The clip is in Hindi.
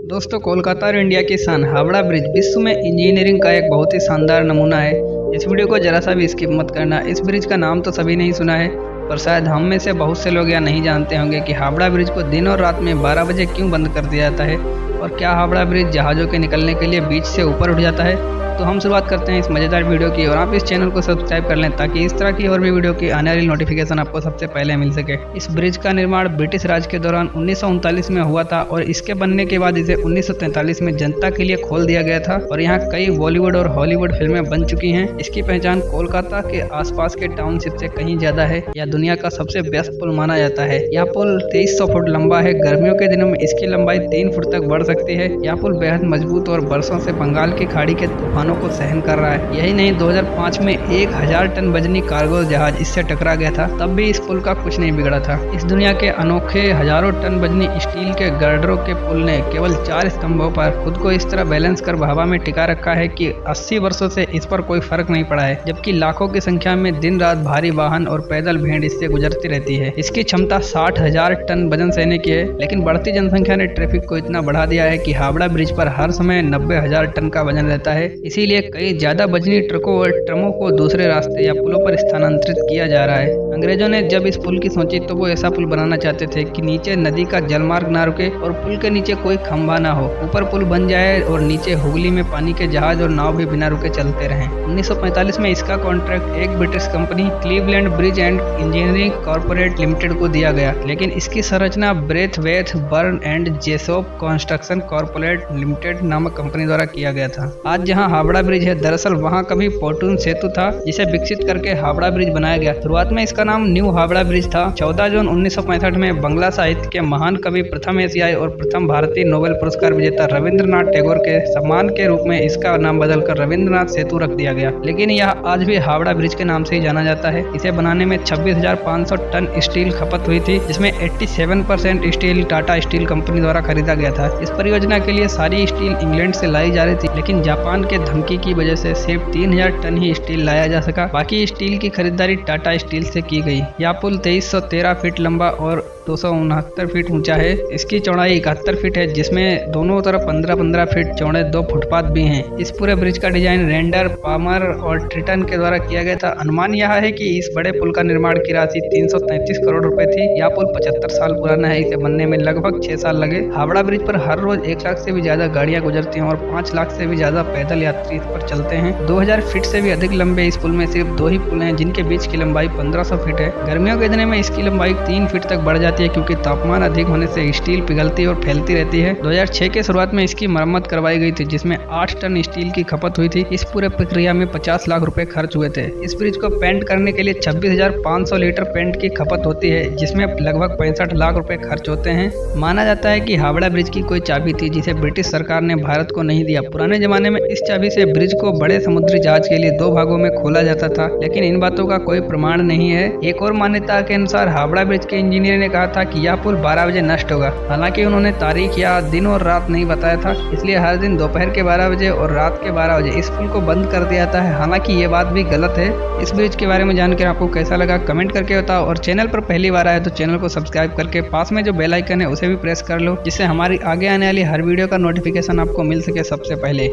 दोस्तों, कोलकाता और इंडिया की शान हावड़ा ब्रिज विश्व में इंजीनियरिंग का एक बहुत ही शानदार नमूना है। इस वीडियो को जरा सा भी स्किप मत करना। इस ब्रिज का नाम तो सभी ने ही सुना है, पर शायद हम में से बहुत से लोग यह नहीं जानते होंगे कि हावड़ा ब्रिज को दिन और रात में 12 बजे क्यों बंद कर दिया जाता है, और क्या हावड़ा ब्रिज जहाज़ों के निकलने के लिए बीच से ऊपर उठ जाता है। तो हम शुरुआत करते हैं इस मज़ेदार वीडियो की, और आप इस चैनल को सब्सक्राइब कर लें ताकि इस तरह की और भी वीडियो की आने वाली नोटिफिकेशन आपको सबसे पहले मिल सके। इस ब्रिज का निर्माण ब्रिटिश राज के दौरान 1939 में हुआ था, और इसके बनने के बाद इसे 1943 में जनता के लिए खोल दिया गया था, और यहाँ कई बॉलीवुड और हॉलीवुड फिल्में बन चुकी हैं। इसकी पहचान कोलकाता के आसपास के टाउनशिप से कहीं ज्यादा है। यह दुनिया का सबसे बेस्ट पुल माना जाता है। यह पुल 2300 फुट लंबा है। गर्मियों के दिनों में इसकी लंबाई 3 फुट तक बढ़ सकती है। यह पुल बेहद मजबूत और बरसों से बंगाल की खाड़ी के तूफानों को सहन कर रहा है। यही नहीं, 2005 में 1000 टन वजनी कार्गो जहाज इससे टकरा गया था, तब भी इस पुल का कुछ नहीं बिगड़ा था। इस दुनिया के अनोखे हजारों टन वजनी स्टील के गर्डरों के पुल ने केवल 4 स्तंभों पर खुद को इस तरह बैलेंस कर हवा में टिका रखा है कि 80 वर्षों से इस पर कोई फर्क नहीं पड़ा है, जबकि लाखों की संख्या में दिन रात भारी वाहन और पैदल भीड़ इससे गुजरती रहती है। इसकी क्षमता 60,000 टन वजन सहने की है, लेकिन बढ़ती जनसंख्या ने ट्रैफिक को इतना बढ़ा दिया है कि हावड़ा ब्रिज पर हर समय 90,000 टन का वजन रहता है। इसीलिए कई ज्यादा वजनी ट्रकों और ट्रमों को दूसरे रास्ते या पुलों पर स्थानांतरित किया जा रहा है। अंग्रेजों ने जब इस पुल की सोची तो वो ऐसा पुल बनाना चाहते थे कि नीचे नदी का जलमार्ग ना रुके और पुल के नीचे कोई खंभा ना हो, ऊपर पुल बन जाए और नीचे हुगली में पानी के जहाज और नाव भी बिना रुके चलते रहें। 1945 में इसका कॉन्ट्रैक्ट एक British company Cleveland Bridge and engineering corporate limited को दिया गया, लेकिन इसकी संरचना Braithwaite Burn and Jessop construction corporate limited नामक कंपनी द्वारा किया गया था। आज जहां हावड़ा ब्रिज है, दरअसल वहां कभी पोटून सेतु था, जिसे विकसित करके हावड़ा ब्रिज बनाया गया। शुरुआत में इसका नाम न्यू हावड़ा ब्रिज था। 14 जून 1965 में बंगला साहित्य के महान कवि, प्रथम एशियाई और प्रथम भारतीय नोबेल पुरस्कार विजेता रविंद्रनाथ टैगोर के सम्मान के रूप में इसका नाम बदलकर रविंद्रनाथ सेतु रख दिया गया, लेकिन यह आज भी हावड़ा ब्रिज के नाम से ही जाना जाता है। इसे बनाने में 26,500 टन स्टील खपत हुई थी, जिसमें 87% स्टील टाटा स्टील कंपनी द्वारा खरीदा गया था। इस परियोजना के लिए सारी स्टील इंग्लैंड से लाई जा रही थी, लेकिन जापान के धमकी की वजह से सिर्फ 3000 टन ही स्टील लाया जा सका। बाकी स्टील की खरीदारी टाटा स्टील से की गई। यह पुल 2313 फीट लंबा और 269 फीट ऊंचा है। इसकी चौड़ाई 71 फीट है, जिसमें दोनों तरफ 15-15 फीट चौड़े 2 फुटपाथ भी हैं। इस पूरे ब्रिज का डिजाइन रेंडर, पामर और ट्रिटन के द्वारा किया गया था। अनुमान यह है कि इस बड़े पुल का निर्माण की राशि 333 करोड़ रुपए थी। यह पुल 75 साल पुराना है। इसे बनने में लगभग 6 साल लगे। हावड़ा ब्रिज पर हर रोज 1 लाख से भी ज्यादा गाड़ियां गुजरती हैं और 5 लाख से भी ज्यादा पैदल यात्री इस पर चलते हैं। 2000 फीट से भी अधिक लंबे इस पुल में सिर्फ 2 ही पुल हैं, जिनके बीच की लंबाई 1500 फीट है। गर्मियों के दिनों में इसकी लंबाई 3 फीट तक बढ़ जाती है, क्योंकि तापमान अधिक होने से स्टील पिघलती और फैलती रहती है। 2006 के शुरुआत में इसकी मरम्मत करवाई गई थी, जिसमें 8 टन स्टील की खपत हुई थी। इस पूरे प्रक्रिया में 50 लाख रुपए खर्च हुए थे। इस ब्रिज को पेंट करने के लिए 26,500 लीटर पेंट की खपत होती है, जिसमें लगभग 65 लाख रुपए खर्च होते हैं। माना जाता है कि हावड़ा ब्रिज की कोई चाबी थी, जिसे ब्रिटिश सरकार ने भारत को नहीं दिया। पुराने जमाने में इस चाबी से ब्रिज को बड़े समुद्री जहाज के लिए 2 भागों में खोला जाता था, लेकिन इन बातों का कोई प्रमाण नहीं है। एक और मान्यता के अनुसार हावड़ा ब्रिज के इंजीनियर ने कहा था कि यह पुल 12 बजे नष्ट होगा। हालांकि उन्होंने तारीख या दिन और रात नहीं बताया था, इसलिए हर दिन दोपहर के 12 बजे और रात के 12 बजे इस पुल को बंद कर दिया जाता है। हालांकि ये बात भी गलत है। इस ब्रिज के बारे में जानकर आपको कैसा लगा, कमेंट करके बताओ, और चैनल पर पहली बार आए तो चैनल को सब्सक्राइब करके पास में जो बेल आइकन है उसे भी प्रेस कर लो, जिससे हमारी आगे आने वाली हर वीडियो का नोटिफिकेशन आपको मिल सके सबसे पहले।